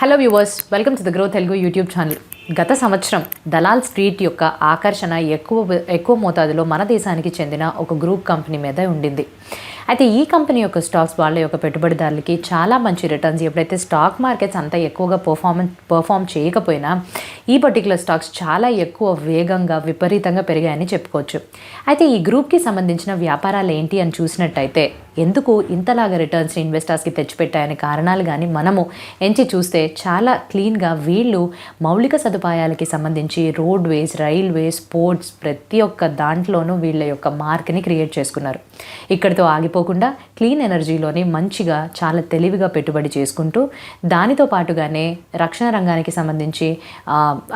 Hello viewers, welcome to the grow Telugu YouTube channel. గత సంవత్సరం Dalal street యొక్క ఆకర్షణ ఎక్కువ మోతాదులో మన దేశానికి చెందిన ఒక గ్రూప్ కంపెనీ మీద ఉండింది. అయితే ఈ కంపెనీ యొక్క స్టాక్స్ వాళ్ళ యొక్క పెట్టుబడిదారులకి చాలా మంచి రిటర్న్స్, ఎప్పుడైతే స్టాక్ మార్కెట్స్ అంత ఎక్కువగా పర్ఫామ్ చేయకపోయినా ఈ పర్టికులర్ స్టాక్స్ చాలా ఎక్కువ వేగంగా విపరీతంగా పెరిగాయని చెప్పుకోవచ్చు. అయితే ఈ గ్రూప్కి సంబంధించిన వ్యాపారాలు ఏంటి అని చూసినట్టయితే ఎందుకు ఇంతలాగా రిటర్న్స్ని ఇన్వెస్టర్స్కి తెచ్చిపెట్టాయనే కారణాలు కానీ మనము ఎంచి చూస్తే చాలా క్లీన్గా వీళ్ళు మౌలిక సదుపాయాలకి సంబంధించి రోడ్వేస్, రైల్వేస్, పోర్ట్స్ ప్రతి ఒక్క దాంట్లోనూ వీళ్ళ యొక్క మార్క్ని క్రియేట్ చేసుకున్నారు. ఇక్కడితో ఆగిపోకుండా క్లీన్ ఎనర్జీలోని మంచిగా చాలా తెలివిగా పెట్టుబడి చేసుకుంటూ దానితో పాటుగానే రక్షణ రంగానికి సంబంధించి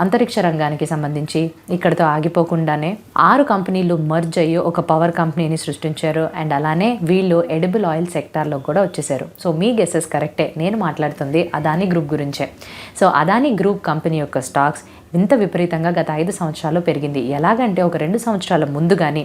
అంతరిక్ష రంగానికి సంబంధించి ఇక్కడితో ఆగిపోకుండానే 6 కంపెనీలు మర్జ్ అయ్యి ఒక పవర్ కంపెనీని సృష్టించారు. అండ్ అలానే వీళ్ళు ఎడిబుల్ ఆయిల్ సెక్టార్లో కూడా వచ్చేసారు. సో మీ గెసెస్ కరెక్టే, నేను మాట్లాడుతుంది అదానీ గ్రూప్ గురించే. సో అదానీ గ్రూప్ కంపెనీ యొక్క స్టాక్స్ ఇంత విపరీతంగా గత 5 సంవత్సరాల్లో పెరిగింది. ఎలాగంటే ఒక 2 సంవత్సరాల ముందు కానీ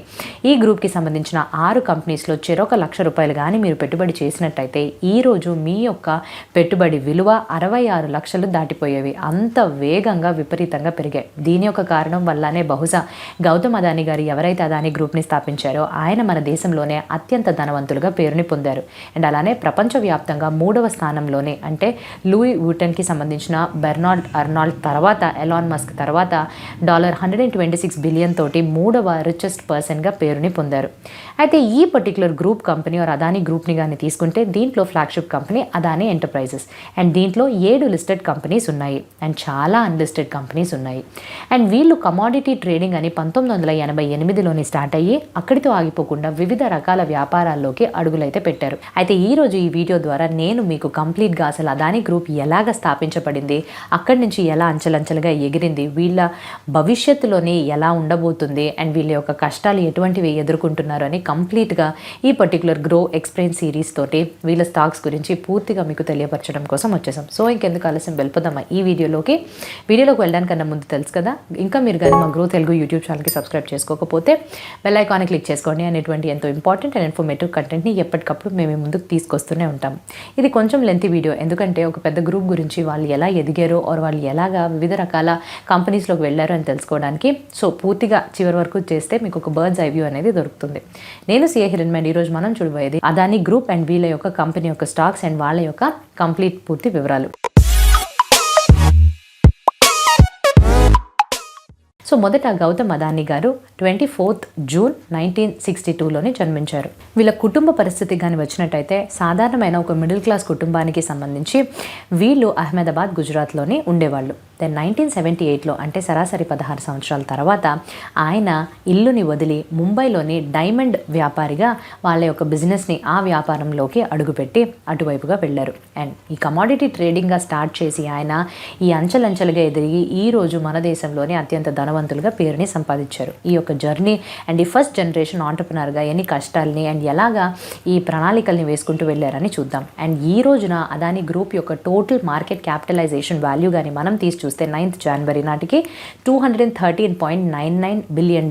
ఈ గ్రూప్కి సంబంధించిన 6 కంపెనీస్లో చెరొక ₹1,00,000 కానీ మీరు పెట్టుబడి చేసినట్టయితే ఈరోజు మీ యొక్క పెట్టుబడి విలువ 66 లక్షలు దాటిపోయేవి. అంత వేగంగా విపరీతంగా పెరిగాయి. దీని యొక్క కారణం వల్లనే బహుశా గౌతమ్ అదానీ గారు ఎవరైతే అదానీ గ్రూప్ని స్థాపించారో ఆయన మన దేశంలోనే అత్యంత ధనవంతులుగా పేరుని పొందారు. అండ్ అలానే ప్రపంచవ్యాప్తంగా 3వ స్థానంలోనే, అంటే లూయి వూటన్కి సంబంధించిన బెర్నార్డ్ అర్నాల్డ్ తర్వాత ఎలాన్ మస్క్ తర్వాత $126 బిలియన్ తోటి 3వ రిచెస్ట్ పర్సన్గా పేరుని పొందారు. అయితే ఈ particular group company or Adani గ్రూప్ని కానీ తీసుకుంటే దీంట్లో flagship company Adani enterprises. And దీంట్లో 7 లిస్టెడ్ కంపెనీస్ ఉన్నాయి అండ్ చాలా అన్లిస్టెడ్ కంపెనీస్ ఉన్నాయి. అండ్ వీళ్ళు కమాడిటీ ట్రేడింగ్ అని 1988లోనే స్టార్ట్ అయ్యి అక్కడితో ఆగిపోకుండా వివిధ రకాల వ్యాపారాల్లోకి అడుగులైతే పెట్టారు. అయితే ఈరోజు ఈ వీడియో ద్వారా నేను మీకు కంప్లీట్గా అసలు అదానీ గ్రూప్ ఎలాగ స్థాపించబడింది, అక్కడి నుంచి ఎలా అంచెలంచెలుగా ఎగిరింది, వీళ్ళ భవిష్యత్తులోనే ఎలా ఉండబోతుంది అండ్ వీళ్ళ యొక్క కష్టాలు ఎటువంటివి ఎదుర్కొంటున్నారు అని కంప్లీట్గా ఈ పర్టికులర్ గ్రో ఎక్స్ప్లెయిన్ సిరీస్ తోటి వీళ్ళ స్టాక్స్ గురించి పూర్తిగా మీకు తెలియపరచడం కోసం వచ్చేసాం. సో ఇంకెందుకు ఆలస్యం, వెళ్ళిపోదామా ఈ వీడియోలోకి వెళ్ళడానికన్నా ముందు తెలుసు కదా, ఇంకా మీరు కానీ మా గ్రో తెలుగు యూట్యూబ్ ఛానల్కి సబ్స్క్రైబ్ చేసుకోకపోతే బెల్ ఐకాన్ని క్లిక్ చేసుకోండి. అనేటువంటి ఎంతో ఇంపార్టెంట్ అండ్ ఇన్ఫర్మేటివ్ కంటెంట్ని ఎప్పటికప్పుడు మేము ముందుకు తీసుకొస్తూనే ఉంటాం. ఇది కొంచెం లెంతీ వీడియో, ఎందుకంటే ఒక పెద్ద గ్రూప్ గురించి వాళ్ళు ఎలా ఎదిగారో ఆర్ వాళ్ళు ఎలాగా వివిధ రకాల కంపెనీస్లోకి వెళ్ళారు అని తెలుసుకోవడానికి. సో పూర్తిగా చివరి వరకు చేస్తే మీకు ఒక బర్డ్స్ ఐ వ్యూ అనేది దొరుకుతుంది. నేను సిఏ హిరణ్మయి. ఈరోజు మనం చూడబోయేది అదానీ గ్రూప్ అండ్ వీళ్ళ యొక్క కంపెనీ యొక్క స్టాక్స్ అండ్ వాళ్ళ యొక్క కంప్లీట్ పూర్తి వివరాలు. సో మొదట గౌతమ్ అదానీ గారు 24th జూన్ 1962లోనే జన్మించారు. వీళ్ళ కుటుంబ పరిస్థితి కానీ వచ్చినట్టయితే సాధారణమైన ఒక మిడిల్ క్లాస్ కుటుంబానికి సంబంధించి వీళ్ళు అహ్మదాబాద్, గుజరాత్లోనే ఉండేవాళ్ళు. దెన్ 1978లో, అంటే సరాసరి 16 సంవత్సరాల తర్వాత ఆయన ఇల్లుని వదిలి ముంబైలోని డైమండ్ వ్యాపారిగా వాళ్ళ యొక్క బిజినెస్ని ఆ వ్యాపారంలోకి అడుగుపెట్టి అటువైపుగా వెళ్ళారు. అండ్ ఈ కమాడిటీ ట్రేడింగ్గా స్టార్ట్ చేసి ఆయన ఈ అంచెలంచెలుగా ఎదిగి ఈరోజు మన దేశంలోనే అత్యంత ధనవంతులుగా పేరుని సంపాదించారు. ఈ యొక్క జర్నీ అండ్ ఈ ఫస్ట్ జనరేషన్ ఆంటర్ప్రినర్గా ఎన్ని కష్టాలని అండ్ ఎలాగా ఈ ప్రణాళికల్ని వేసుకుంటూ వెళ్ళారని చూద్దాం. అండ్ ఈ రోజున అదానీ గ్రూప్ యొక్క టోటల్ మార్కెట్ క్యాపిటలైజేషన్ వాల్యూ కానీ మనం తీసి చూస్తే 9th జనవరి నాటికి $213.99 బిలియన్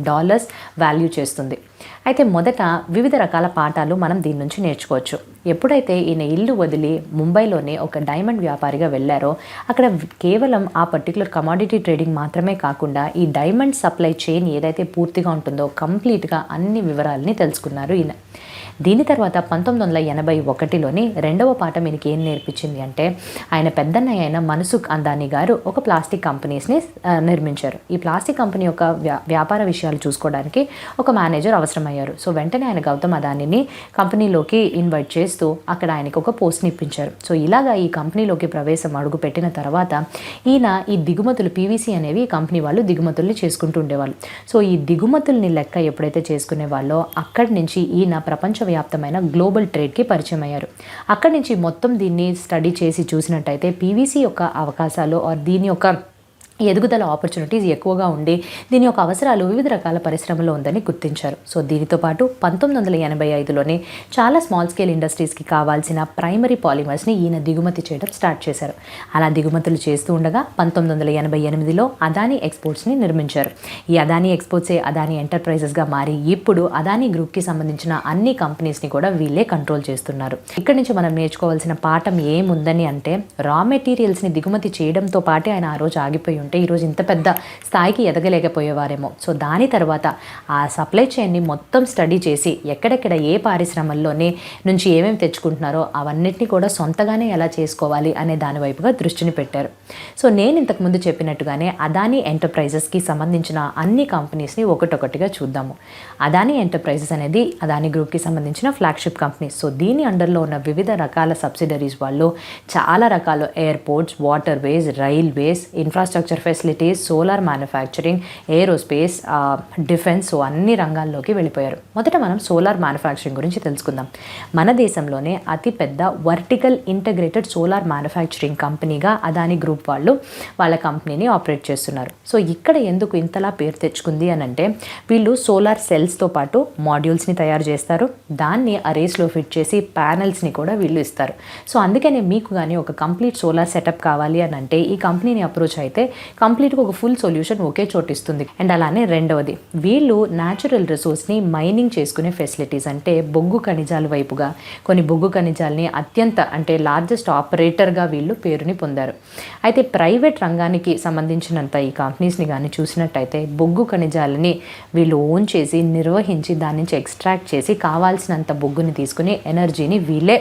వాల్యూ చేస్తుంది. అయితే మొదట వివిధ రకాల పాఠాలు మనం దీని నుంచి నేర్చుకోవచ్చు. ఎప్పుడైతే ఈయన ఇల్లు వదిలి ముంబైలోనే ఒక డైమండ్ వ్యాపారిగా వెళ్ళారో అక్కడ కేవలం ఆ పర్టికులర్ కమాడిటీ ట్రేడింగ్ మాత్రమే కాకుండా ఈ డైమండ్ సప్లై చైన్ ఏదైతే పూర్తిగా ఉంటుందో కంప్లీట్గా అన్ని వివరాలని తెలుసుకున్నారు ఈయన. దీని తర్వాత 1981లోని రెండవ పాఠం ఈయనకి ఏం నేర్పించింది అంటే ఆయన పెద్దన్నయ్య అయిన మన్సుఖ్ అందానీ గారు ఒక ప్లాస్టిక్ కంపెనీస్ని నిర్మించారు. ఈ ప్లాస్టిక్ కంపెనీ యొక్క వ్యాపార విషయాలు చూసుకోవడానికి ఒక మేనేజర్ అవసరమయ్యారు. సో వెంటనే ఆయన గౌతమ్ అదానీని కంపెనీలోకి ఇన్వైట్ చేస్తూ అక్కడ ఆయనకు ఒక పోస్ట్ని ఇప్పించారు. సో ఇలాగా ఈ కంపెనీలోకి ప్రవేశం అడుగు పెట్టిన తర్వాత ఈయన ఈ దిగుమతులు పీవీసీ అనేవి ఈ కంపెనీ వాళ్ళు దిగుమతుల్ని చేసుకుంటూ ఉండేవాళ్ళు. సో ఈ దిగుమతుల్ని లెక్క ఎప్పుడైతే చేసుకునే వాళ్ళో అక్కడి నుంచి ఈయన ప్రపంచవ్యాప్తమైన గ్లోబల్ ట్రేడ్కి పరిచయం అయ్యారు. అక్కడి నుంచి మొత్తం దీన్ని స్టడీ చేసి చూసినట్టయితే పీవీసీ యొక్క అవకాశాలు దీని యొక్క ఎదుగుదల ఆపర్చునిటీస్ ఎక్కువగా ఉండి దీని యొక్క అవసరాలు వివిధ రకాల పరిశ్రమలో ఉందని గుర్తించారు. సో దీనితో పాటు 1985లోనే చాలా స్మాల్ స్కేల్ ఇండస్ట్రీస్కి కావాల్సిన ప్రైమరీ పాలిమర్స్ని ఈయన దిగుమతి చేయడం స్టార్ట్ చేశారు. అలా దిగుమతులు చేస్తూ ఉండగా 1988లో అదానీ ఎక్స్పోర్ట్స్ని నిర్మించారు. ఈ అదానీ ఎక్స్పోర్ట్సే అదానీ ఎంటర్ప్రైజెస్గా మారి ఇప్పుడు అదానీ గ్రూప్కి సంబంధించిన అన్ని కంపెనీస్ని కూడా వీళ్ళే కంట్రోల్ చేస్తున్నారు. ఇక్కడి నుంచి మనం నేర్చుకోవాల్సిన పాఠం ఏముందని అంటే, రా మెటీరియల్స్ని దిగుమతి చేయడంతో పాటే ఆయన ఆ రోజు ఆగిపోయి ఉంటే ఈరోజు ఇంత పెద్ద స్థాయికి ఎదగలేకపోయేవారేమో. సో దాని తర్వాత ఆ సప్లై చైన్ని మొత్తం స్టడీ చేసి ఎక్కడెక్కడ ఏ పారిశ్రమల్లోనే నుంచి ఏమేమి తెచ్చుకుంటున్నారో అవన్నిటిని కూడా సొంతగానే ఎలా చేసుకోవాలి అనే దాని వైపుగా దృష్టిని పెట్టారు. సో నేను ఇంతకుముందు చెప్పినట్టుగానే అదానీ ఎంటర్ప్రైజెస్కి సంబంధించిన అన్ని కంపెనీస్ని ఒకటొకటిగా చూద్దాము. అదానీ ఎంటర్ప్రైజెస్ అనేది అదానీ గ్రూప్కి సంబంధించిన ఫ్లాగ్షిప్ కంపెనీ. సో దీని అండర్లో ఉన్న వివిధ రకాల సబ్సిడరీస్ వాళ్ళు చాలా రకాల airports, water ways, railways, infrastructure facilities, solar manufacturing, aerospace, defence, so అన్ని రంగాల్లోకి వెళ్ళిపోయారు. మొదట మనం సోలార్ మ్యానుఫ్యాక్చరింగ్ గురించి తెలుసుకుందాం. మన దేశంలోనే అతిపెద్ద వర్టికల్ ఇంటగ్రేటెడ్ సోలార్ మ్యానుఫ్యాక్చరింగ్ కంపెనీగా అదానీ గ్రూప్ వాళ్ళు వాళ్ళ కంపెనీని ఆపరేట్ చేస్తున్నారు. సో ఇక్కడ ఎందుకు ఇంతలా పేరు తెచ్చుకుంది అని అంటే, వీళ్ళు సోలార్ సెల్స్తో పాటు మాడ్యూల్స్ని తయారు చేస్తారు. దాన్ని అరేస్లో ఫిట్ చేసి ప్యానెల్స్ని కూడా వీళ్ళు ఇస్తారు. సో అందుకనే మీకు కానీ ఒక కంప్లీట్ సోలార్ సెటప్ కావాలి అని అంటే ఈ కంపెనీని అప్రోచ్ అయితే కంప్లీట్గా ఒక ఫుల్ సొల్యూషన్ ఒకే చోటు ఇస్తుంది. అండ్ అలానే రెండవది, వీళ్ళు న్యాచురల్ రిసోర్స్ని మైనింగ్ చేసుకునే ఫెసిలిటీస్, అంటే బొగ్గు ఖనిజాల వైపుగా కొన్ని బొగ్గు ఖనిజాలని అత్యంత అంటే లార్జెస్ట్ ఆపరేటర్గా వీళ్ళు పేరుని పొందారు. అయితే ప్రైవేట్ రంగానికి సంబంధించినంత ఈ కంపెనీస్ని కానీ చూసినట్టయితే బొగ్గు ఖనిజాలని వీళ్ళు ఓన్ చేసి నిర్వహించి దాని నుంచి ఎక్స్ట్రాక్ట్ చేసి కావాల్సినంత బొగ్గుని తీసుకుని ఎనర్జీని వీళ్ళే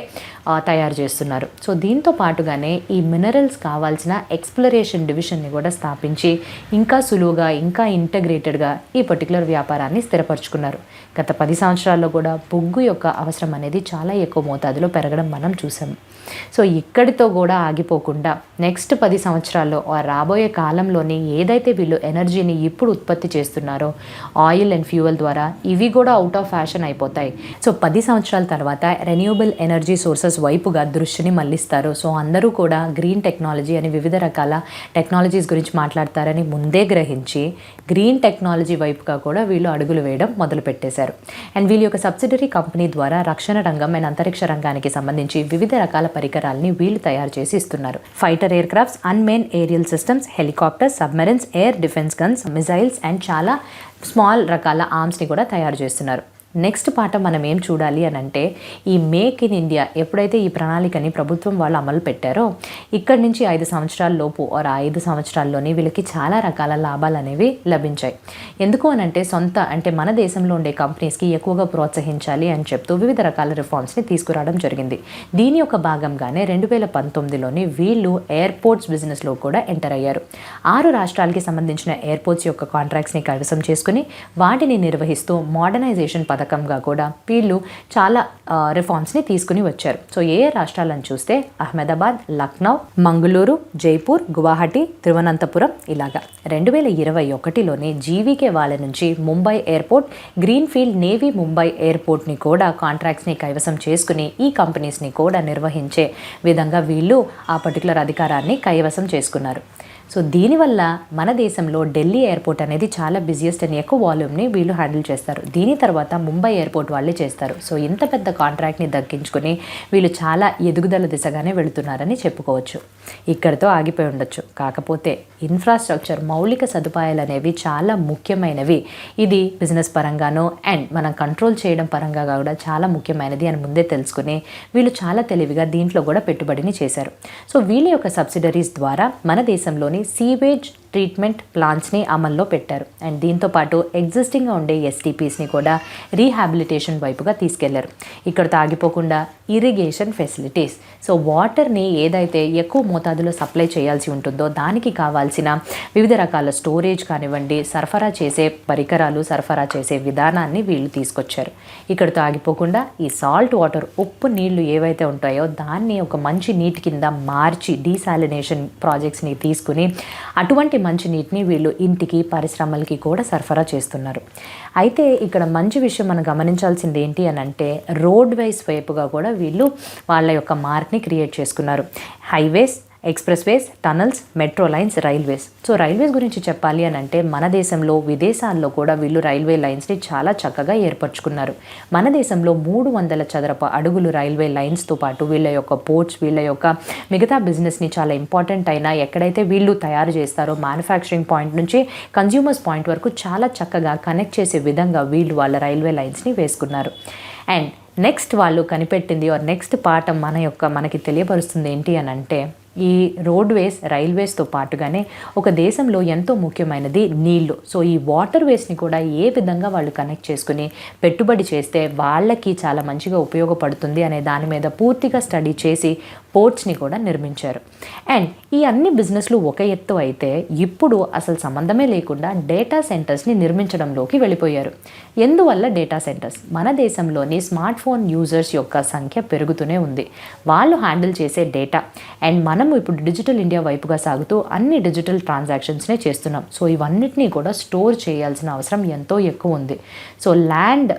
తయారు చేస్తున్నారు. సో దీంతో పాటుగానే ఈ మినరల్స్ కావాల్సిన ఎక్స్ప్లోరేషన్ డివిజన్ని కూడా స్థాపించి ఇంకా సులువుగా ఇంకా ఇంటగ్రేటెడ్గా ఈ పర్టికులర్ వ్యాపారాన్ని స్థిరపరచుకున్నారు. గత 10 సంవత్సరాల్లో కూడా బొగ్గు యొక్క అవసరం అనేది చాలా ఎక్కువ మోతాదులో పెరగడం మనం చూసాం. సో ఇక్కడితో కూడా ఆగిపోకుండా నెక్స్ట్ 10 సంవత్సరాల్లో రాబోయే కాలంలోని ఏదైతే వీళ్ళు ఎనర్జీని ఇప్పుడు ఉత్పత్తి చేస్తున్నారో ఆయిల్ అండ్ ఫ్యూయల్ ద్వారా ఇవి కూడా అవుట్ ఆఫ్ ఫ్యాషన్ అయిపోతాయి. సో 10 సంవత్సరాల తర్వాత రెన్యూవబుల్ ఎనర్జీ సోర్సెస్ వైపుగా దృష్టిని మళ్లిస్తారు. సో అందరూ కూడా గ్రీన్ టెక్నాలజీ అని వివిధ రకాల టెక్నాలజీస్ గురించి మాట్లాడతారని ముందే గ్రహించి గ్రీన్ టెక్నాలజీ వైపుగా కూడా వీళ్ళు అడుగులు వేయడం మొదలుపెట్టేశారు. అండ్ వీళ్ళ యొక్క సబ్సిడరీ కంపెనీ ద్వారా రక్షణ రంగం అండ్ అంతరిక్ష రంగానికి సంబంధించి వివిధ రకాల పరికరాలని వీళ్ళు తయారు చేసి ఇస్తున్నారు. Fighter aircrafts, unmanned aerial systems, helicopters, submarines, air defence guns, missiles and చాలా స్మాల్ రకాల ఆర్మ్స్ని కూడా తయారు చేస్తున్నారు. నెక్స్ట్ పాఠం మనం ఏం చూడాలి అని అంటే, ఈ మేక్ ఇన్ ఇండియా ఎప్పుడైతే ఈ ప్రణాళికని ప్రభుత్వం వాళ్ళు అమలు పెట్టారో ఇక్కడి నుంచి 5 సంవత్సరాల లోపు 5 సంవత్సరాల్లోనే వీళ్ళకి చాలా రకాల లాభాలు అనేవి లభించాయి. ఎందుకు అని అంటే అంటే మన దేశంలో ఉండే కంపెనీస్కి ఎక్కువగా ప్రోత్సహించాలి అని చెప్తూ వివిధ రకాల రిఫార్మ్స్ని తీసుకురావడం జరిగింది. దీని యొక్క భాగంగానే 2019లోనే వీళ్ళు ఎయిర్పోర్ట్స్ బిజినెస్లో కూడా ఎంటర్ అయ్యారు. 6 రాష్ట్రాలకి సంబంధించిన ఎయిర్పోర్ట్స్ యొక్క కాంట్రాక్ట్స్ని కైవసం చేసుకుని వాటిని నిర్వహిస్తూ మోడర్నైజేషన్ పథకంగా కూడా వీళ్ళు చాలా రిఫార్మ్స్ని తీసుకుని వచ్చారు. సో ఏ రాష్ట్రాలను చూస్తే అహ్మదాబాద్, లక్నో, మంగళూరు, జైపూర్, గువాహటి, తిరువనంతపురం ఇలాగా. 2021లోనే జీవీకే వాళ్ళ నుంచి ముంబై ఎయిర్పోర్ట్, గ్రీన్ఫీల్డ్ నేవీ ముంబై ఎయిర్పోర్ట్ని కూడా కాంట్రాక్ట్స్ని కైవసం చేసుకుని ఈ కంపెనీస్ని కూడా నిర్వహించే విధంగా వీళ్ళు ఆ పర్టికులర్ అధికారాన్ని కైవసం చేసుకున్నారు. సో దీనివల్ల మన దేశంలో ఢిల్లీ ఎయిర్పోర్ట్ అనేది చాలా బిజియెస్ట్ అండ్ ఎక్కువ వాల్యూమ్ని వీళ్ళు హ్యాండిల్ చేస్తారు. దీని తర్వాత ముంబై ఎయిర్పోర్ట్ వాళ్ళే చేస్తారు. సో ఇంత పెద్ద కాంట్రాక్ట్ని దక్కించుకొని వీళ్ళు చాలా ఎదుగుదల దిశగానే వెళుతున్నారని చెప్పుకోవచ్చు. ఇక్కడితో ఆగిపోయి ఉండొచ్చు. కాకపోతే ఇన్ఫ్రాస్ట్రక్చర్, మౌలిక సదుపాయాలు అనేవి చాలా ముఖ్యమైనవి. ఇది బిజినెస్ పరంగానో అండ్ మనం కంట్రోల్ చేయడం పరంగా కూడా చాలా ముఖ్యమైనది అని ముందే తెలుసుకుని వీళ్ళు చాలా తెలివిగా దీంట్లో కూడా పెట్టుబడిని చేశారు. సో వీళ్ళ యొక్క సబ్సిడరీస్ ద్వారా మన దేశంలోని సీవేజ్ ట్రీట్మెంట్ ప్లాంట్స్ని అమల్లో పెట్టారు. అండ్ దీంతోపాటు ఎగ్జిస్టింగ్గా ఉండే ఎస్టీపీస్ని కూడా రీహాబిలిటేషన్ వైపుగా తీసుకెళ్లారు. ఇక్కడితో ఆగిపోకుండా ఇరిగేషన్ ఫెసిలిటీస్, సో వాటర్ని ఏదైతే ఎక్కువ మోతాదులో సప్లై చేయాల్సి ఉంటుందో దానికి కావాల్సిన వివిధ రకాల స్టోరేజ్ కానివ్వండి, సరఫరా చేసే పరికరాలు, సరఫరా చేసే విధానాన్ని వీళ్ళు తీసుకొచ్చారు. ఇక్కడితో ఆగిపోకుండా ఈ సాల్ట్ వాటర్, ఉప్పు నీళ్లు ఏవైతే ఉంటాయో దాన్ని ఒక మంచి నీటి కింద మార్చి డీసాలినేషన్ ప్రాజెక్ట్స్ని తీసుకుని అటువంటి మంచి నీటిని వీళ్ళు ఇంటికి, పరిశ్రమలకి కూడా సరఫరా చేస్తున్నారు. అయితే ఇక్కడ మంచి విషయం మనం గమనించాల్సింది ఏంటి అని అంటే, రోడ్ వైస్ వైపుగా కూడా వీళ్ళు వాళ్ళ యొక్క మార్క్ని క్రియేట్ చేసుకున్నారు. హైవేస్ ఎక్స్ప్రెస్ వేస్, tunnels, metro lines, railways. So railways గురించి చెప్పాలి అని అంటే మన దేశంలో విదేశాల్లో కూడా వీళ్ళు రైల్వే లైన్స్ని చాలా చక్కగా ఏర్పరచుకున్నారు. మన దేశంలో 300 చదరపు అడుగులు రైల్వే లైన్స్తో పాటు వీళ్ళ యొక్క పోర్ట్స్, వీళ్ళ యొక్క మిగతా బిజినెస్ని చాలా ఇంపార్టెంట్ అయినా ఎక్కడైతే వీళ్ళు తయారు చేస్తారో మ్యానుఫ్యాక్చరింగ్ పాయింట్ నుంచి కన్జ్యూమర్స్ పాయింట్ వరకు చాలా చక్కగా కనెక్ట్ చేసే విధంగా వీళ్ళు వాళ్ళ రైల్వే లైన్స్ని వేసుకున్నారు. అండ్ నెక్స్ట్ వాళ్ళు కనిపెట్టింది నెక్స్ట్ పాఠం మనకి తెలియపరుస్తుంది ఏంటి అని అంటే ఈ రోడ్వేస్, రైల్వేస్తో పాటుగానే ఒక దేశంలో ఎంతో ముఖ్యమైనది నీళ్లు. సో ఈ వాటర్ వేస్ని కూడా ఏ విధంగా వాళ్ళు కనెక్ట్ చేసుకుని పెట్టుబడి చేస్తే వాళ్ళకి చాలా మంచిగా ఉపయోగపడుతుంది అనే దాని మీద పూర్తిగా స్టడీ చేసి పోర్ట్స్ని కూడా నిర్మించారు. అండ్ ఈ అన్ని బిజినెస్లు ఒక ఎత్తు అయితే ఇప్పుడు అసలు సంబంధమే లేకుండా డేటా సెంటర్స్ని నిర్మించడంలోకి వెళ్ళిపోయారు. ఎందువల్ల డేటా సెంటర్స్? మన దేశంలోని స్మార్ట్ ఫోన్ యూజర్స్ యొక్క సంఖ్య పెరుగుతూనే ఉంది. వాళ్ళు హ్యాండిల్ చేసే డేటా అండ్ మనము ఇప్పుడు డిజిటల్ ఇండియా వైపుగా సాగుతూ అన్ని డిజిటల్ ట్రాన్సాక్షన్స్నే చేస్తున్నాం. సో ఇవన్నిటినీ కూడా స్టోర్ చేయాల్సిన అవసరం ఎంతో ఎక్కువ ఉంది. సో ల్యాండ్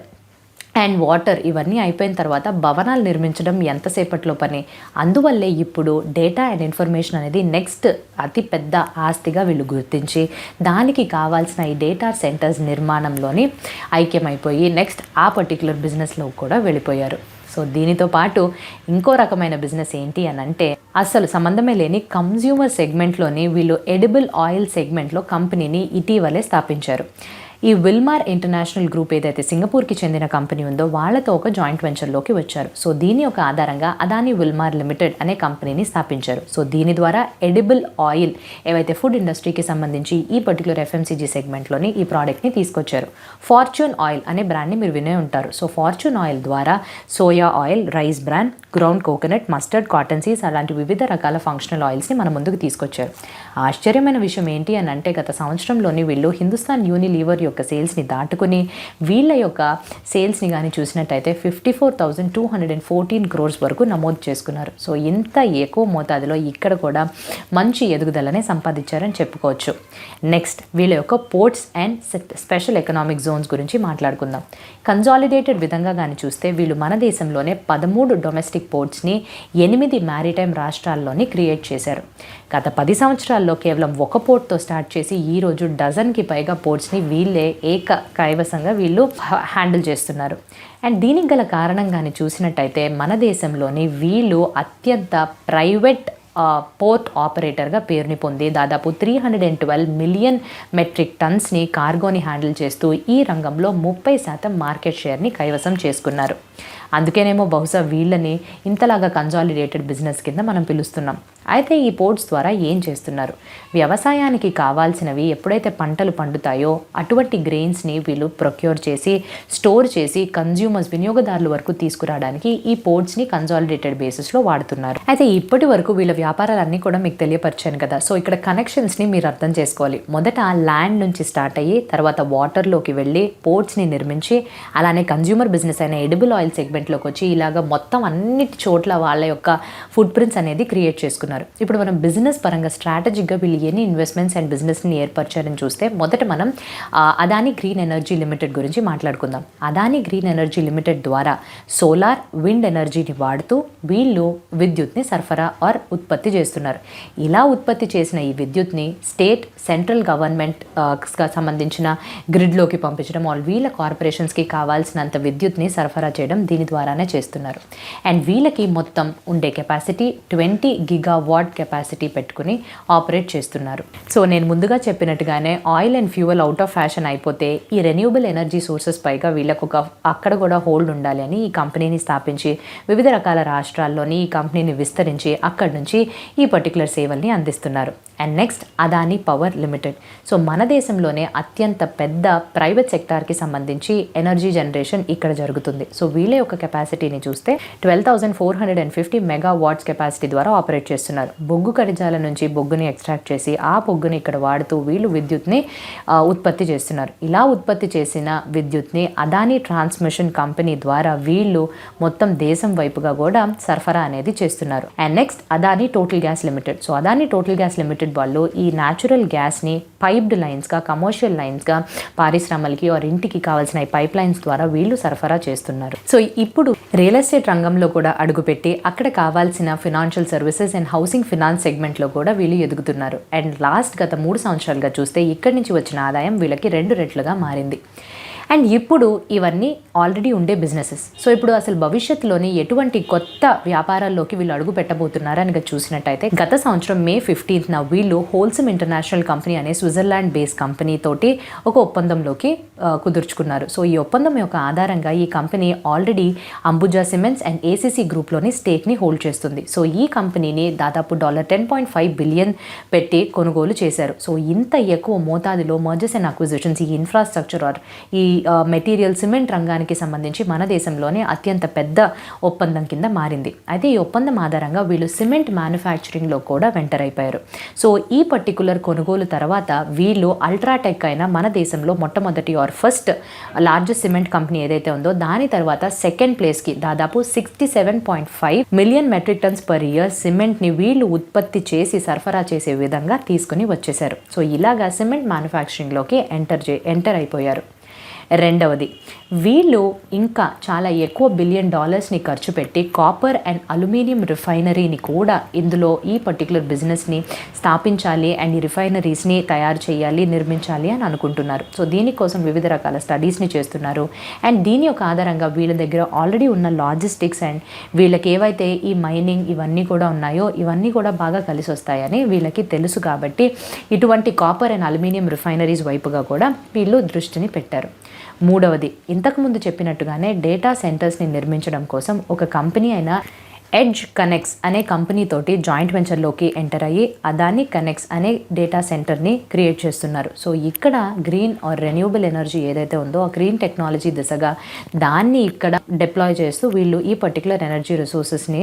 అండ్ వాటర్ ఇవన్నీ అయిపోయిన తర్వాత భవనాలు నిర్మించడం ఎంతసేపట్లో పని. అందువల్లే ఇప్పుడు డేటా అండ్ ఇన్ఫర్మేషన్ అనేది నెక్స్ట్ అతి పెద్ద ఆస్తిగా వీళ్ళు గుర్తించి దానికి కావాల్సిన ఈ డేటా సెంటర్స్ నిర్మాణంలోని ఐక్యమైపోయి నెక్స్ట్ ఆ పర్టిక్యులర్ బిజినెస్లో కూడా వెళ్ళిపోయారు. సో దీనితో పాటు ఇంకో రకమైన బిజినెస్ ఏంటి అని అంటే అస్సలు సంబంధమే లేని కన్జ్యూమర్ సెగ్మెంట్లోని వీళ్ళు ఎడిబుల్ ఆయిల్ సెగ్మెంట్లో కంపెనీని ఇటీవలే స్థాపించారు. ఈ విల్మార్ ఇంటర్నేషనల్ గ్రూప్ ఏదైతే సింగపూర్కి చెందిన కంపెనీ ఉందో వాళ్ళతో ఒక జాయింట్ వెంచర్లోకి వచ్చారు. సో దీని యొక్క ఆధారంగా అదాని విల్మార్ లిమిటెడ్ అనే కంపెనీని స్థాపించారు. సో దీని ద్వారా ఎడిబుల్ ఆయిల్ ఏవైతే ఫుడ్ ఇండస్ట్రీకి సంబంధించి ఈ పర్టికులర్ ఎఫ్ఎంసీజీ సెగ్మెంట్లోని ఈ ప్రోడక్ట్ని తీసుకొచ్చారు. ఫార్చ్యూన్ ఆయిల్ అనే బ్రాండ్ని మీరు వినే ఉంటారు. సో ఫార్చ్యూన్ ఆయిల్ ద్వారా soya oil, rice brand, ground coconut, mustard, cotton seeds అలాంటి వివిధ రకాల ఫంక్షనల్ ఆయిల్స్ని మన ముందుకు తీసుకొచ్చారు. ఆశ్చర్యమైన విషయం ఏంటి అని అంటే గత సంవత్సరంలోని వీళ్ళు హిందుస్థాన్ యూనిలీవర్ యొక్క సేల్స్ని దాటుకుని వీళ్ళ యొక్క సేల్స్ని కానీ చూసినట్టయితే 54,214 crores వరకు నమోదు చేసుకున్నారు. సో ఇంత ఎక్కువ మోతాదులో ఇక్కడ కూడా మంచి ఎదుగుదలనే సంపాదించారని చెప్పుకోవచ్చు. నెక్స్ట్ వీళ్ళ యొక్క ports and special economic zones గురించి మాట్లాడుకుందాం. కన్సాలిడేటెడ్ విధంగా కానీ చూస్తే వీళ్ళు మన దేశంలోనే 13 డొమెస్టిక్ పోర్ట్స్ని 8 మ్యారిటైమ్ రాష్ట్రాల్లోని క్రియేట్ చేశారు. గత 10 సంవత్సరాల్లో కేవలం ఒక పోర్ట్తో స్టార్ట్ చేసి ఈరోజు డజన్కి పైగా పోర్ట్స్ని వీళ్ళే కైవసంగా వీళ్ళు హ్యాండిల్ చేస్తున్నారు. అండ్ దీనికి గల కారణంగానే చూసినట్టయితే మన దేశంలోని వీళ్ళు అత్యంత ప్రైవేట్ పోర్ట్ ఆపరేటర్గా పేరుని పొంది దాదాపు 312 మిలియన్ మెట్రిక్ టన్స్ని కార్గోని హ్యాండిల్ చేస్తూ ఈ రంగంలో 30% మార్కెట్ షేర్ని కైవసం చేసుకున్నారు. అందుకేనేమో బహుశా వీళ్ళని ఇంతలాగా కన్సాలిడేటెడ్ బిజినెస్ కింద మనం పిలుస్తున్నాం. అయితే ఈ పోర్ట్స్ ద్వారా ఏం చేస్తున్నారు? వ్యవసాయానికి కావాల్సినవి ఎప్పుడైతే పంటలు పండుతాయో అటువంటి గ్రెయిన్స్ని వీళ్ళు ప్రొక్యూర్ చేసి స్టోర్ చేసి కన్జ్యూమర్స్, వినియోగదారుల వరకు తీసుకురావడానికి ఈ పోర్ట్స్ని కన్సాలిడేటెడ్ బేసిస్లో వాడుతున్నారు. అయితే ఇప్పటి వరకు వీళ్ళ వ్యాపారాలన్నీ కూడా మీకు తెలియపరిచాను కదా. సో ఇక్కడ కనెక్షన్స్ని మీరు అర్థం చేసుకోవాలి. మొదట ల్యాండ్ నుంచి స్టార్ట్ అయ్యి తర్వాత వాటర్లోకి వెళ్ళి పోర్ట్స్ని నిర్మించి అలానే కన్జ్యూమర్ బిజినెస్ అయిన ఎడిబుల్ ఆయిల్ సెగ్మెంట్లోకి వచ్చి ఇలాగ మొత్తం అన్నిటి చోట్ల వాళ్ళ యొక్క ఫుడ్ ప్రింట్స్ అనేది క్రియేట్ చేసుకున్నారు. ఇప్పుడు మనం బిజినెస్ పరంగా స్ట్రాటజిక్గా వీళ్ళు ఎన్ని ఇన్వెస్ట్మెంట్స్ అండ్ బిజినెస్ని ఏర్పరిచారని చూస్తే మొదట మనం అదాని గ్రీన్ ఎనర్జీ లిమిటెడ్ గురించి మాట్లాడుకుందాం. అదాని గ్రీన్ ఎనర్జీ లిమిటెడ్ ద్వారా సోలార్, విండ్ ఎనర్జీని వాడుతూ వీళ్ళు విద్యుత్ని సరఫరా ఆర్ ఉత్పత్తి చేస్తున్నారు. ఇలా ఉత్పత్తి చేసిన ఈ విద్యుత్ని స్టేట్, సెంట్రల్ గవర్నమెంట్కి సంబంధించిన గ్రిడ్లోకి పంపించడం, వీళ్ళ కార్పొరేషన్స్కి కావాల్సినంత విద్యుత్ని సరఫరా చేయడం దీని ద్వారానే చేస్తున్నారు. అండ్ వీళ్ళకి మొత్తం ఉండే కెపాసిటీ 20 GW కెపాసిటీ పెట్టుకుని ఆపరేట్ చేస్తున్నారు. సో నేను ముందుగా చెప్పినట్టుగానే oil and fuel out of fashion అయిపోతే ఈ రెన్యూబుల్ ఎనర్జీ సోర్సెస్ పైగా వీళ్ళకు అక్కడ కూడా హోల్డ్ ఉండాలి అని ఈ కంపెనీని స్థాపించి వివిధ రకాల రాష్ట్రాల్లోని ఈ కంపెనీని విస్తరించి అక్కడి నుంచి ఈ పర్టికులర్ సేవల్ని అందిస్తున్నారు. And next Adani power limited. So మన దేశంలోనే అత్యంత పెద్ద ప్రైవేట్ సెక్టార్కి సంబంధించి ఎనర్జీ జనరేషన్ ఇక్కడ జరుగుతుంది. సో వీళ్ళ యొక్క కెపాసిటీని చూస్తే 12,450 మెగావాట్స్ కెపాసిటీ ద్వారా ఆపరేట్ చేస్తున్నారు. బొగ్గు ఖనిజాల నుంచి బొగ్గుని ఎక్స్ట్రాక్ట్ చేసి ఆ బొగ్గుని ఇక్కడ వాడుతూ వీళ్ళు విద్యుత్ని ఉత్పత్తి చేస్తున్నారు. ఇలా ఉత్పత్తి చేసిన విద్యుత్ని అదాని ట్రాన్స్మిషన్ కంపెనీ ద్వారా వీళ్ళు మొత్తం దేశం వైపుగా కూడా సరఫరా అనేది చేస్తున్నారు. And next Adani total gas limited. So Adani total gas limited వాళ్ళు ఈ న్యాచురల్ గ్యాస్ని పైప్డ్ లైన్స్గా, కమర్షియల్ లైన్స్గా పారిశ్రమలకి ఇంటికి కావాల్సిన ఈ పైప్ లైన్స్ ద్వారా వీళ్ళు సరఫరా చేస్తున్నారు. సో ఇప్పుడు రియల్ ఎస్టేట్ రంగంలో కూడా అడుగుపెట్టి అక్కడ కావాల్సిన financial services and housing finance సెగ్మెంట్లో కూడా వీళ్ళు ఎదుగుతున్నారు. అండ్ గత 3 సంవత్సరాలుగా చూస్తే ఇక్కడి నుంచి వచ్చిన ఆదాయం వీళ్ళకి 2 రెట్లుగా మారింది. అండ్ ఇప్పుడు ఇవన్నీ ఆల్రెడీ ఉండే బిజినెసెస్. సో ఇప్పుడు అసలు భవిష్యత్తులోని ఎటువంటి కొత్త వ్యాపారాల్లోకి వీళ్ళు అడుగు పెట్టబోతున్నారని చూసినట్టయితే గత సంవత్సరం మే 15న వీళ్ళు హోల్సమ్ ఇంటర్నేషనల్ కంపెనీ అనే స్విట్జర్లాండ్ బేస్డ్ కంపెనీ తోటి ఒక ఒప్పందంలోకి కుదుర్చుకున్నారు. సో ఈ ఒప్పందం యొక్క ఆధారంగా ఈ company already Ambuja cements and ACC గ్రూప్లోని స్టేక్ని హోల్డ్ చేస్తుంది. సో ఈ కంపెనీని దాదాపు $10.5 బిలియన్ పెట్టి కొనుగోలు చేశారు. సో ఇంత ఎక్కువ మోతాదులో మర్జర్స్ అండ్ అక్విజిషన్స్, ఈ ఇన్ఫ్రాస్ట్రక్చర్ ఆర్ ఈ మెటీరియల్ సిమెంట్ రంగానికి సంబంధించి మన దేశంలోనే అత్యంత పెద్ద ఒప్పందం కింద మారింది. అయితే ఈ ఒప్పందం ఆధారంగా వీళ్ళు సిమెంట్ మ్యానుఫ్యాక్చరింగ్లో కూడా వెంటర్ అయిపోయారు. సో ఈ పర్టికులర్ కొనుగోలు తర్వాత వీళ్ళు అల్ట్రాటెక్ అయిన మన దేశంలో మొట్టమొదటి or first largest cement company ఏదైతే ఉందో దాని తర్వాత సెకండ్ ప్లేస్కి దాదాపు 67.5 million metric tons per year సిమెంట్ని వీళ్ళు ఉత్పత్తి చేసి సరఫరా చేసే విధంగా తీసుకుని వచ్చేశారు. సో ఇలాగా సిమెంట్ మ్యానుఫ్యాక్చరింగ్లోకి ఎంటర్ అయిపోయారు. రెండవది, వీళ్ళు ఇంకా చాలా ఎక్కువ $1 బిలియన్ ఖర్చు పెట్టి కాపర్ అండ్ అల్యూమినియం రిఫైనరీని కూడా ఇందులో ఈ పర్టికులర్ బిజినెస్ని స్థాపించాలి అండ్ ఈ రిఫైనరీస్ని తయారు చేయాలి, నిర్మించాలి అని అనుకుంటున్నారు. సో దీనికోసం వివిధ రకాల స్టడీస్ని చేస్తున్నారు. అండ్ దీని యొక్క ఆధారంగా వీళ్ళ దగ్గర ఆల్రెడీ ఉన్న లాజిస్టిక్స్ అండ్ వీళ్ళకి ఏవైతే ఈ మైనింగ్ ఇవన్నీ కూడా ఉన్నాయో ఇవన్నీ కూడా బాగా కలిసి వస్తాయని వీళ్ళకి తెలుసు. కాబట్టి ఇటువంటి కాపర్ అండ్ అల్యూమినియం రిఫైనరీస్ వైపుగా కూడా వీళ్ళు దృష్టిని పెట్టారు. మూడవది, ఇంతకుముందు చెప్పినట్టుగానే డేటా సెంటర్స్ని నిర్మించడం కోసం ఒక కంపెనీ అయిన ఎడ్జ్ కనెక్ట్స్ అనే కంపెనీ తోటి జాయింట్ వెంచర్లోకి ఎంటర్ అయ్యి అదాని కనెక్ట్స్ అనే డేటా సెంటర్ని క్రియేట్ చేస్తున్నారు. సో ఇక్కడ గ్రీన్ ఆర్ రెన్యూబుల్ ఎనర్జీ ఏదైతే ఉందో ఆ గ్రీన్ టెక్నాలజీ దిశగా దాన్ని ఇక్కడ డిప్లాయ్ చేస్తూ వీళ్ళు ఈ పర్టికులర్ ఎనర్జీ రిసోర్సెస్ని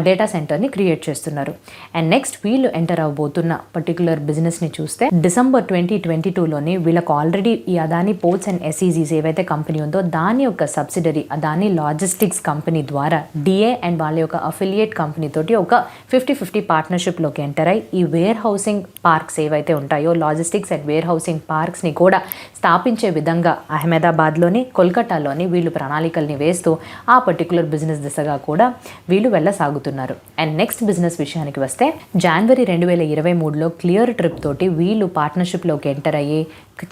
డేటా సెంటర్ని క్రియేట్ చేస్తున్నారు. అండ్ నెక్స్ట్ వీళ్ళు ఎంటర్ అవ్వబోతున్న పర్టికులర్ బిజినెస్ని చూస్తే డిసెంబర్ 2022లోని వీళ్ళకి ఆల్రెడీ ఈ అదాని పోర్ట్స్ అండ్ ఎస్ఈజీస్ ఏవైతే కంపెనీ ఉందో దాని యొక్క సబ్సిడరీ అదాని లాజిస్టిక్స్ కంపెనీ ద్వారా డిఏ అండ్ వాళ్ళ యొక్క అఫిలియేట్ కంపెనీ తోటి ఒక 50-50 పార్ట్నర్షిప్లోకి ఎంటర్ అయ్యి ఈ వేర్ హౌసింగ్ పార్క్స్ ఏవైతే ఉంటాయో లాజిస్టిక్స్ అండ్ వేర్ హౌసింగ్ పార్క్స్ని కూడా స్థాపించే విధంగా అహ్మదాబాద్లోని కోల్కతాలోని వీళ్ళు ప్రణాళికల్ని వేస్తూ ఆ పర్టికులర్ బిజినెస్ దిశగా కూడా వీళ్ళు వెళ్ళసాగుతున్నారు. అండ్ నెక్స్ట్ బిజినెస్ విషయానికి వస్తే జనవరి 2023లో క్లియర్ ట్రిప్ తోటి వీళ్ళు పార్ట్నర్షిప్లోకి ఎంటర్ అయ్యి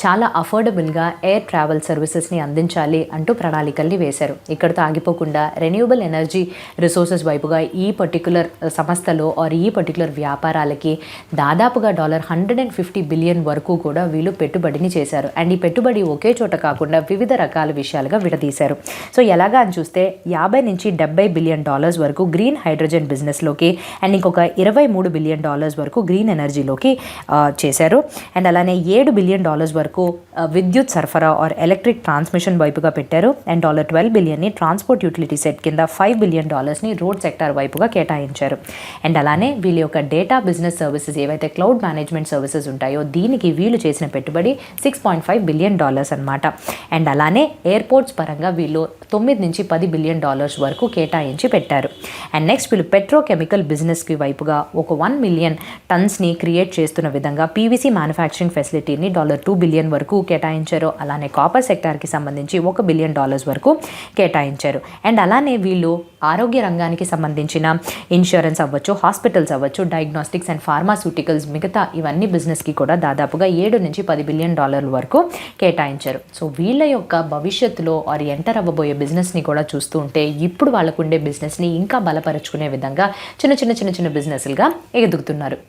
చాలా అఫోర్డబుల్గా ఎయిర్ ట్రావెల్ సర్వీసెస్ని అందించాలి అంటూ ప్రణాళికల్ని వేశారు. ఇక్కడితో ఆగిపోకుండా రెన్యూబుల్ ఎనర్జీ రిసోర్సెస్ వైపుగా ఈ పర్టికులర్ సంస్థలో ఆర్ ఈ పర్టికులర్ వ్యాపారాలకి దాదాపుగా $150 బిలియన్ వరకు కూడా వీళ్ళు పెట్టుబడిని చేశారు. అండ్ ఈ పెట్టుబడి ఒకే చోట కాకుండా వివిధ రకాల విషయాలుగా విడదీశారు. సో ఎలాగా అని చూస్తే $50 నుంచి $70 బిలియన్ వరకు గ్రీన్ హైడ్రోజన్ బిజినెస్లోకి అండ్ ఇంకొక $23 బిలియన్ వరకు గ్రీన్ ఎనర్జీలోకి చేశారు. అండ్ అలానే $7 బిలియన్ వరకు విద్యుత్ సరఫరా ఆర్ ఎలక్ట్రిక్ ట్రాన్స్మిషన్ వైపుగా పెట్టారు. అండ్ $12 బిలియన్ని ట్రాన్స్పోర్ట్ యూటిలిటీ సెట్ కింద $5 బిలియన్ రోడ్ సెక్టార్ వైపుగా కేటాయించారు. అండ్ అలానే వీళ్ళ యొక్క డేటా బిజినెస్ సర్వీసెస్ ఏవైతే క్లౌడ్ మేనేజ్మెంట్ సర్వీసెస్ ఉంటాయో దీనికి వీళ్ళు చేసిన పెట్టుబడి $6.5 బిలియన్ అనమాట. అండ్ అలానే ఎయిర్పోర్ట్స్ పరంగా వీళ్ళు $9 నుంచి $10 బిలియన్ వరకు కేటాయించి పెట్టారు. అండ్ నెక్స్ట్ వీళ్ళు పెట్రోకెమికల్ బిజినెస్కి వైపుగా ఒక 1 మిలియన్ టన్స్ని క్రియేట్ చేస్తున్న విధంగా పీవీసీ మ్యానుఫ్యాక్చరింగ్ ఫెసిలిటీని $2 బిలియన్ వరకు కేటాయించారు. అలానే కాపర్ సెక్టార్కి సంబంధించి $1 బిలియన్ వరకు కేటాయించారు. అండ్ అలానే వీళ్ళు ఆరోగ్య రంగానికి సంబంధించిన ఇన్సూరెన్స్ అవ్వచ్చు, హాస్పిటల్స్ అవ్వచ్చు, డయాగ్నోస్టిక్స్ అండ్ ఫార్మాస్యూటికల్స్ మిగతా ఇవన్నీ బిజినెస్కి కూడా దాదాపుగా $7 నుంచి $10 బిలియన్ వరకు కేటాయించారు. సో వీళ్ళ యొక్క భవిష్యత్తులో ఆర్ ఎంటర్ అవ్వబోయే బిజినెస్ని కూడా చూస్తూ ఉంటే ఇప్పుడు వాళ్ళకు ఉండే బిజినెస్ని ఇంకా బలపరుచుకునే విధంగా చిన్న బిజినెస్లుగా ఎదుగుతున్నారు.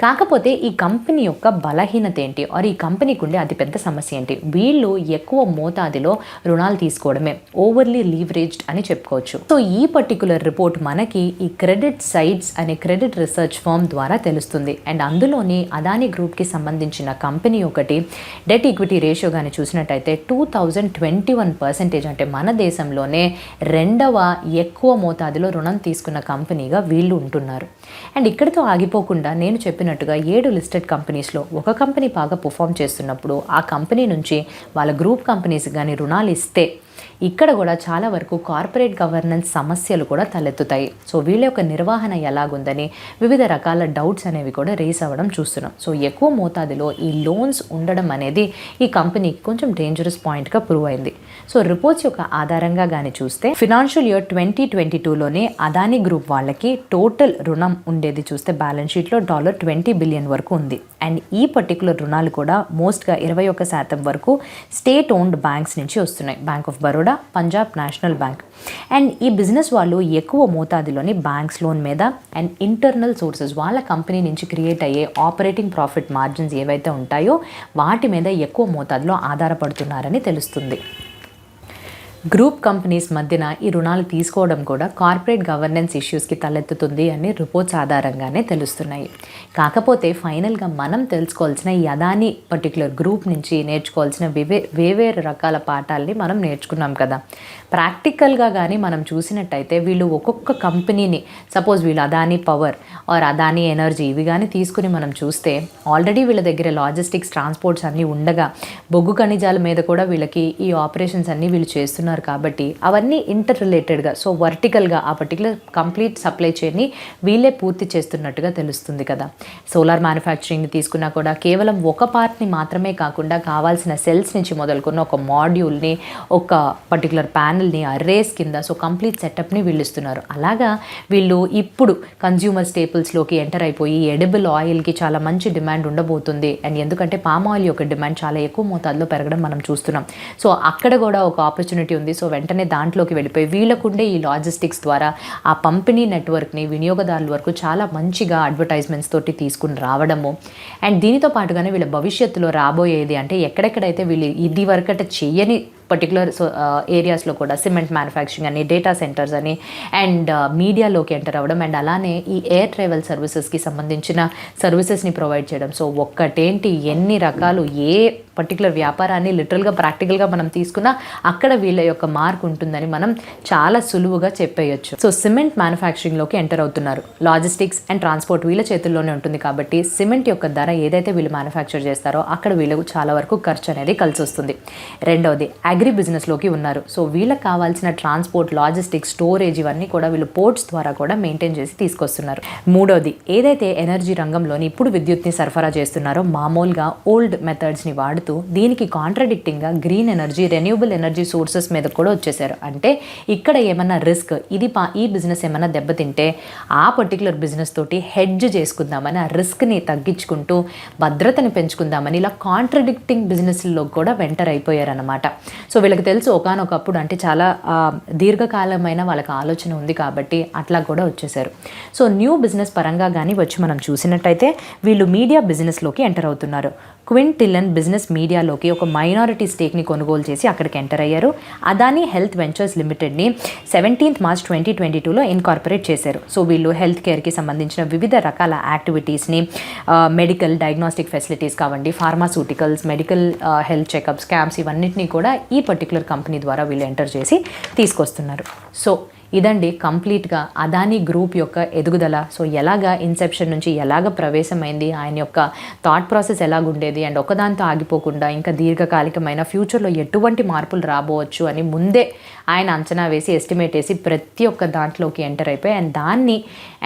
కాకపోతే ఈ కంపెనీ యొక్క బలహీనత ఏంటి ఆర్ ఈ కంపెనీకి ఉండే అతిపెద్ద సమస్య ఏంటి? వీళ్ళు ఎక్కువ మోతాదులో రుణాలు తీసుకోవడమే, ఓవర్లీ లీవరేజ్డ్ అని చెప్పుకోవచ్చు. సో ఈ పర్టికులర్ రిపోర్ట్ మనకి ఈ క్రెడిట్ సైట్స్ అనే క్రెడిట్ రీసెర్చ్ ఫర్మ్ ద్వారా తెలుస్తుంది. అండ్ అందులోని అదాని గ్రూప్కి సంబంధించిన కంపెనీ ఒకటి డెట్ ఈక్విటీ రేషియో కానీ చూసినట్టయితే 2021% అంటే మన దేశంలోనే రెండవ ఎక్కువ మోతాదులో రుణం తీసుకున్న కంపెనీగా వీళ్ళు ఉంటున్నారు. అండ్ ఇక్కడితో ఆగిపోకుండా నేను చెప్పినట్టుగా 7 లిస్టెడ్ కంపెనీస్లో ఒక కంపెనీ బాగా పర్ఫామ్ చేస్తున్నప్పుడు ఆ కంపెనీ నుంచి వాళ్ళ గ్రూప్ కంపెనీస్ కానీ రుణాలు ఇస్తే ఇక్కడ కూడా చాలా వరకు కార్పొరేట్ గవర్నెన్స్ సమస్యలు కూడా తలెత్తుతాయి. సో వీళ్ళ యొక్క నిర్వహణ ఎలాగుందని వివిధ రకాల డౌట్స్ అనేవి కూడా రేస్ అవ్వడం చూస్తున్నాం. సో ఎక్కువ మోతాదులో ఈ లోన్స్ ఉండడం అనేది ఈ కంపెనీకి కొంచెం డేంజరస్ పాయింట్గా ప్రూవ్ అయింది. సో రిపోర్ట్స్ యొక్క ఆధారంగా కానీ చూస్తే ఫినాన్షియల్ ఇయర్ 2022లోనే అదానీ గ్రూప్ వాళ్ళకి టోటల్ రుణం ఉండేది చూస్తే బ్యాలెన్స్ షీట్లో $20 బిలియన్ వరకు ఉంది. అండ్ ఈ పర్టికులర్ రుణాలు కూడా మోస్ట్గా 21% వరకు స్టేట్ ఓన్డ్ బ్యాంక్స్ నుంచి వస్తున్నాయి. Bank of Baroda, Punjab national bank. And ఈ బిజినెస్ వాళ్ళు ఎక్కువ మోతాదులోని బ్యాంక్స్ లోన్ మీద అండ్ ఇంటర్నల్ సోర్సెస్ వాళ్ళ కంపెనీ నుంచి క్రియేట్ అయ్యే ఆపరేటింగ్ ప్రాఫిట్ మార్జిన్స్ ఏవైతే ఉంటాయో వాటి మీద ఎక్కువ మోతాదులో ఆధారపడుతున్నారని తెలుస్తుంది. గ్రూప్ కంపెనీస్ మధ్యన ఈ రుణాలు తీసుకోవడం కూడా కార్పొరేట్ గవర్నెన్స్ ఇష్యూస్కి తలెత్తుతుంది అని రిపోర్ట్స్ ఆధారంగానే తెలుస్తున్నాయి. కాకపోతే ఫైనల్గా మనం తెలుసుకోవాల్సిన ఈ అదానీ పర్టికులర్ గ్రూప్ నుంచి నేర్చుకోవాల్సిన వేవేరు రకాల పాఠాలని మనం నేర్చుకున్నాం కదా. ప్రాక్టికల్గా కానీ మనం చూసినట్టయితే వీళ్ళు ఒక్కొక్క కంపెనీని సపోజ్ వీళ్ళు Adani power or Adani energy ఇవి కానీ తీసుకుని మనం చూస్తే ఆల్రెడీ వీళ్ళ దగ్గర లాజిస్టిక్స్ ట్రాన్స్పోర్ట్స్ అన్నీ ఉండగా బొగ్గు ఖనిజాల మీద కూడా వీళ్ళకి ఈ ఆపరేషన్స్ అన్నీ వీళ్ళు చేస్తున్నారు కాబట్టి అవన్నీ ఇంటర్ రిలేటెడ్గా సో వర్టికల్గా ఆ పర్టికులర్ కంప్లీట్ సప్లై చైన్ని వీళ్ళే పూర్తి చేస్తున్నట్టుగా తెలుస్తుంది కదా. సోలార్ మ్యానుఫ్యాక్చరింగ్ని తీసుకున్నా కూడా కేవలం ఒక పార్ట్ని మాత్రమే కాకుండా కావాల్సిన సెల్స్ నుంచి మొదలుకున్న ఒక మాడ్యూల్ని ఒక పర్టికులర్ ప్యానల్ని అర్రేస్ కింద సో కంప్లీట్ సెటప్ని వీళ్ళు ఇస్తున్నారు. అలాగా వీళ్ళు ఇప్పుడు కన్జ్యూమర్ స్టేపుల్స్లోకి ఎంటర్ అయిపోయి ఎడిబుల్ ఆయిల్కి చాలా మంచి డిమాండ్ ఉండబోతుంది. అండ్ ఎందుకంటే పామ్ ఆయిల్ యొక్క డిమాండ్ చాలా ఎక్కువ మోతాదులో పెరగడం మనం చూస్తున్నాం. సో అక్కడ కూడా ఒక ఆపర్చునిటీ ఉంది. సో వెంటనే దాంట్లోకి వెళ్ళిపోయి వీళ్ళకుండే ఈ లాజిస్టిక్స్ ద్వారా ఆ పంపిణీ నెట్వర్క్ని వినియోగదారుల వరకు చాలా మంచిగా అడ్వర్టైజ్మెంట్స్ తోటి తీసుకుని రావడము. అండ్ దీనితో పాటుగానే వీళ్ళ భవిష్యత్తులో రాబోయేది అంటే ఎక్కడెక్కడైతే వీళ్ళు ఇది వరకట చెయ్యని పర్టికులర్ ఏరియాస్లో కూడా సిమెంట్ మ్యానుఫ్యాక్చరింగ్ అని, డేటా సెంటర్స్ అని అండ్ మీడియాలోకి ఎంటర్ అవ్వడం అండ్ అలానే ఈ ఎయిర్ ట్రావెల్ సర్వీసెస్కి సంబంధించిన సర్వీసెస్ని ప్రొవైడ్ చేయడం. సో ఒక్కటేంటి ఎన్ని రకాలు ఏ పర్టికులర్ వ్యాపారాన్ని లిటరల్గా ప్రాక్టికల్గా మనం తీసుకున్నా అక్కడ వీళ్ళ యొక్క మార్క్ ఉంటుందని మనం చాలా సులువుగా చెప్పేయచ్చు. సో సిమెంట్ మ్యానుఫ్యాక్చరింగ్లోకి ఎంటర్ అవుతున్నారు. లాజిస్టిక్స్ అండ్ ట్రాన్స్పోర్ట్ వీళ్ళ చేతుల్లోనే ఉంటుంది కాబట్టి సిమెంట్ యొక్క ధర ఏదైతే వీళ్ళు మ్యానుఫ్యాక్చర్ చేస్తారో అక్కడ వీళ్ళకు చాలా వరకు ఖర్చు అనేది కలిసి వస్తుంది. రెండవది అగ్రి బిజినెస్లోకి ఉన్నారు. సో వీళ్ళకి కావాల్సిన ట్రాన్స్పోర్ట్, లాజిస్టిక్స్, స్టోరేజ్ ఇవన్నీ కూడా వీళ్ళు పోర్ట్స్ ద్వారా కూడా మెయింటైన్ చేసి తీసుకొస్తున్నారు. మూడవది ఏదైతే ఎనర్జీ రంగంలోని ఇప్పుడు విద్యుత్ని సరఫరా చేస్తున్నారో మామూలుగా ఓల్డ్ మెథడ్స్ని వాడుతూ దీనికి కాంట్రడిక్టింగ్గా green energy, renewable energy sources మీద కూడా వచ్చేసారు. అంటే ఇక్కడ ఏమన్నా రిస్క్ ఈ బిజినెస్ ఏమన్నా దెబ్బతింటే ఆ పర్టికులర్ బిజినెస్ తోటి హెడ్జ్ చేసుకుందామని ఆ రిస్క్ని తగ్గించుకుంటూ భద్రతని పెంచుకుందామని ఇలా కాంట్రడిక్టింగ్ బిజినెస్లో కూడా వెంటర్ అయిపోయారన్నమాట. సో వీళ్ళకి తెలుసు ఒకానొకప్పుడు అంటే చాలా దీర్ఘకాలమైన వాళ్ళకి ఆలోచన ఉంది కాబట్టి అట్లా కూడా వచ్చేసారు. సో న్యూ బిజినెస్ పరంగా కానీ వచ్చి మనం చూసినట్టయితే వీళ్ళు మీడియా బిజినెస్లోకి ఎంటర్ అవుతున్నారు. క్వింటిలన్ బిజినెస్ మీడియాలోకి ఒక మైనారిటీ స్టేక్ని కొనుగోలు చేసి అక్కడికి ఎంటర్ అయ్యారు. అదానీ హెల్త్ వెంచర్స్ లిమిటెడ్ని 17 మార్చ్ 2022లో ఇన్కార్పొరేట్ చేశారు. సో వీళ్ళు హెల్త్ కేర్కి సంబంధించిన వివిధ రకాల యాక్టివిటీస్ని మెడికల్ డయాగ్నోస్టిక్ ఫెసిలిటీస్ కావండి, pharmaceuticals, medical health checkups, camps ఇవన్నిటినీ కూడా ఈ పర్టికులర్ కంపెనీ ద్వారా వీళ్ళు ఎంటర్ చేసి తీసుకొస్తున్నారు. సో ఇదండి కంప్లీట్గా అదానీ గ్రూప్ యొక్క ఎదుగుదల. సో ఎలాగా ఇన్సెప్షన్ నుంచి ఎలాగ ప్రవేశమైంది, ఆయన యొక్క థాట్ ప్రాసెస్ ఎలాగుండేది అండ్ ఒకదాంతో ఆగిపోకుండా ఇంకా దీర్ఘకాలికమైన ఫ్యూచర్లో ఎటువంటి మార్పులు రాబోవచ్చు అని ముందే ఆయన అంచనా వేసి ఎస్టిమేట్ వేసి ప్రతి ఒక్క దాంట్లోకి ఎంటర్ అయిపోయి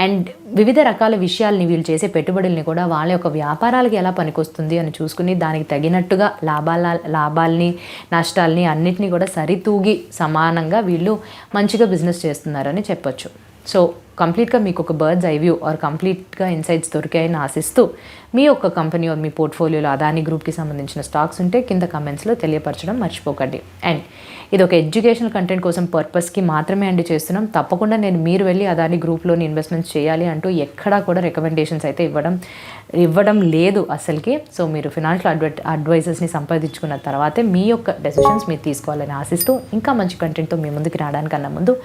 అండ్ వివిధ రకాల విషయాల్ని వీళ్ళు చేసే పెట్టుబడుల్ని కూడా వాళ్ళ యొక్క వ్యాపారాలకి ఎలా పనికొస్తుంది అని చూసుకుని దానికి తగినట్టుగా లాభాల్ని నష్టాల్ని అన్నిటినీ కూడా సరితూగి సమానంగా వీళ్ళు మంచిగా బిజినెస్ చేస్తున్నారని చెప్పొచ్చు. సో కంప్లీట్గా మీకు ఒక బర్డ్స్ ఐ వ్యూ ఆర్ కంప్లీట్గా ఇన్సైట్స్ దొరికాయని ఆశిస్తూ మీ యొక్క కంపెనీ ఆర్ మీ పోర్ట్ఫోలియోలో అదానీ గ్రూప్కి సంబంధించిన స్టాక్స్ ఉంటే కింద కమెంట్స్లో తెలియపరచడం మర్చిపోకండి. అండ్ ఇది ఒక ఎడ్యుకేషనల్ కంటెంట్ కోసం పర్పస్కి మాత్రమే అండి చేస్తున్నాం. తప్పకుండా నేను మీరు వెళ్ళి అదానీ గ్రూప్లోని ఇన్వెస్ట్మెంట్స్ చేయాలి అంటూ ఎక్కడా కూడా రికమెండేషన్స్ అయితే ఇవ్వడం లేదు అసలుకి. సో మీరు ఫినాన్షియల్ అడ్వైజర్స్ని సంపాదించుకున్న తర్వాతే మీ యొక్క డెసిషన్స్ మీరు తీసుకోవాలని ఆశిస్తూ ఇంకా మంచి కంటెంట్తో మీ ముందుకు రావడానికన్నా ముందు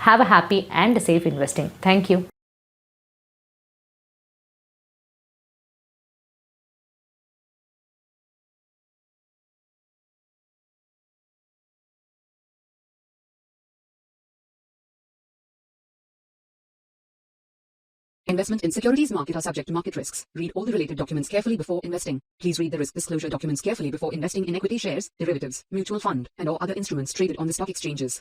have a happy and safe investing. Thank you. Investment in securities market are subject to market risks. Read all the related documents carefully before investing. Please read the risk disclosure documents carefully before investing in equity shares, derivatives, mutual fund, and or other instruments traded on the stock exchanges.